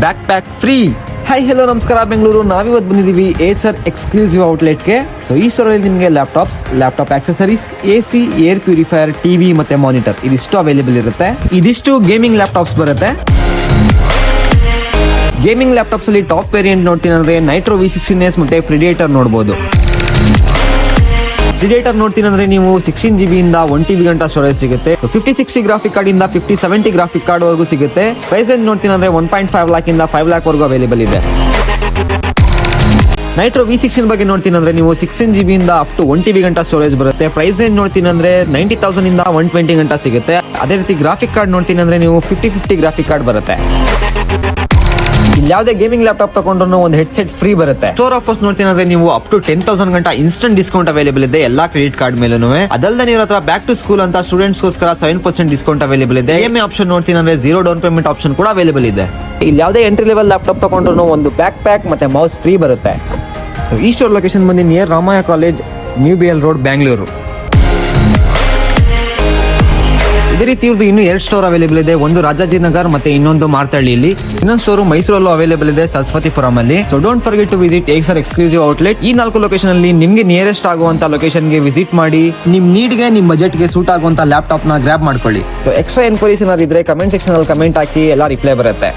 Back pack free. Hi hello ನಮಸ್ಕಾರ ಬೆಂಗಳೂರು. ನಾವಿವತ್ತು ಬಂದಿದ್ದೀವಿ ಏಸರ್ ಎಕ್ಸ್ಕ್ಲೂಸಿವ್ ಔಟ್ಲೆಟ್ಗೆ. ಸೊ ಈ ಸ್ಟೋರಲ್ಲಿ ನಿಮಗೆ laptop accessories, AC, air purifier, TV ಮತ್ತೆ ಮಾನಿಟರ್ ಇದಿಷ್ಟು ಅವೈಲೇಬಲ್ ಇರುತ್ತೆ. ಇದಿಷ್ಟು ಗೇಮಿಂಗ್ ಲ್ಯಾಪ್ಟಾಪ್ಸ್ ಬರುತ್ತೆ. ಗೇಮಿಂಗ್ ಲ್ಯಾಪ್ಟಾಪ್ಸ್ ಅಲ್ಲಿ ಟಾಪ್ ವೇರಿಯಂಟ್ ನೋಡ್ತೀನಿ ಅಂದ್ರೆ ನೈಟ್ರೋ V16s ಮತ್ತೆ ಪ್ರಿಡೇಟರ್ ನೋಡಬಹುದು. ಪ್ರಿಡೇಟರ್ ನೋಡ್ತೀನಿ ಅಂದ್ರೆ ನೀವು 16GB ಇಂದ 1TB ಗಂಟ ಸ್ಟೋರೇಜ್ ಸಿಗುತ್ತೆ. 5060 ಗ್ರಾಫಿಕ್ ಕಾರ್ಡ್ ಇಂದ 5070 ಗ್ರಾಫಿಕ್ ಕಾರ್ಡ್ ವರೆಗೂ ಸಿಗುತ್ತೆ. ಪ್ರೈಸ್ ರೇಂಜ್ ನೋಡ್ತೀನಿ ಅಂದ್ರೆ 1.5 lakh ಇಂದ 5 lakh ವರೆಗೂ ಅವೈಲೇಬಲ್ ಇದೆ. ನೈಟ್ರೋ V16 ಬಗ್ಗೆ ನೋಡ್ತೀನಿ ಅಂದ್ರೆ ನೀವು 16GB ಇಂದ ಅಪ್ ಟು 1TB ಗಂಟ ಸ್ಟೋರೇಜ್ ಬರುತ್ತೆ. ಪ್ರೈಸ್ ರೇಂಜ್ ನೋಡ್ತೀನಿ ಅಂದ್ರೆ 90,000 ಇಂದ 120 ಗಂಟ ಸಿಗುತ್ತೆ. ಅದೇ ರೀತಿ ಗ್ರಾಫಿಕ್ ಕಾರ್ಡ್ ನೋಡ್ತೀನಿ ಅಂದ್ರೆ ನೀವು 5050 ಗ್ರಾಫಿಕ್ ಕಾರ್ಡ್ ಬರುತ್ತೆ. ಇಲ್ಲಿ ಯಾವುದೇ ಗೇಮಿಂಗ್ ಲ್ಯಾಪ್ಟಾಪ್ ತಗೊಂಡ್ರು ಒಂದು ಹೆಡ್ಸೆಟ್ ಫ್ರೀ ಬರುತ್ತೆ. ಸ್ಟೋರ್ ಆಫರ್ಸ್ ನೋಡ್ತೀನಿ ಅಂದ್ರೆ ನೀವು ಅಪ್ ಟು 10,000 ಗಂಟ ಇನ್ಸ್ಟೆಂಟ್ ಡಿಸ್ಕೌಂಟ್ ಅವೈಲೇಬಲ್ ಇದೆ ಎಲ್ಲಾ ಕ್ರೆಡಿಟ್ ಕಾರ್ಡ್ ಮೇಲೂ. ಅದಲ್ಲದೆ ನೀವು ಹತ್ರ ಬ್ಯಾಕ್ ಟು ಸ್ಕೂಲ್ ಅಂತ ಸ್ಟೂಡೆಂಟ್ಸ್ ಗೋಸ್ಕರ 7% ಡಿಸ್ಕೌಂಟ್ ಅವೈಲೇಬಲ್ ಇದೆ. EMI ಆಪ್ಷನ್ ನೋಡ್ತೀನಿ ಅಂದ್ರೆ 0 ಡೌನ್ ಪೇಮೆಂಟ್ ಆಪ್ಷನ್ ಕೂಡ ಅವೈಲೇಬಲ್ ಇದೆ. ಇಲ್ಲಿ ಯಾವುದೇ ಎಂಟ್ರಿ ಲೆವೆಲ್ ಲ್ಯಾಪ್ಟಾಪ್ ತಗೊಂಡ್ರು ಒಂದು ಬ್ಯಾಕ್ ಪ್ಯಾಕ್ ಮತ್ತೆ ಮೌಸ್ ಫ್ರೀ ಬರುತ್ತೆ. ಸೊ ಈ ಸ್ಟೋರ್ ಲೊಕೇಶನ್ ಬಂದು near Ramaiah college, new BL road, Bangalore. ಇದೇ ರೀತಿ ಇವ್ರದ್ದು ಇನ್ನೂ 2 ಸ್ಟೋರ್ ಅವೈಲೇಬಲ್ ಇದೆ. ಒಂದು ರಾಜಾಜಿನಗರ್ ಮತ್ತೆ ಇನ್ನೊಂದು ಮಾರ್ತಳ್ಳಿಯಲ್ಲಿ. ಇನ್ನೊಂದು ಸ್ಟೋರ್ ಮೈಸೂರಲ್ಲೂ ಅವೈಲೇಬಲ್ ಇದೆ, ಸರಸ್ವತಿಪುರಂ ಅಲ್ಲಿ. So don't forget to visit Acer exclusive outlet. ಈ 4 ಲೊಕೇಶನ್ ಅಲ್ಲಿ ನಿಮ್ಗೆ ನಿಯರೆಸ್ಟ್ ಆಗುವಂತ ಲೊಕೇಶನ್ ಗೆ ವಿಸಿಟ್ ಮಾಡಿ ನಿಮ್ ನೀಡ್ಗೆ, ನಿಮ್ ಬಜೆಟ್ ಗೆ ಸೂಟ್ ಆಗುವಂತ ಲ್ಯಾಪ್ಟಾಪ್ ನ ಗ್ರಾಬ್ ಮಾಡ್ಕೊಳ್ಳಿ. ಸೊ ಎಕ್ಸ್ಟ್ರಾ ಎನ್ಕ್ವೈರೀಸ್ ಏನಾದ್ರು ಇದ್ರೆ ಕಮೆಂಟ್ ಸೆಕ್ಷನ್ ಅಲ್ಲಿ ಕಮೆಂಟ್ ಹಾಕಿ, ಎಲ್ಲ ರಿಪ್ಲೈ ಬರುತ್ತೆ.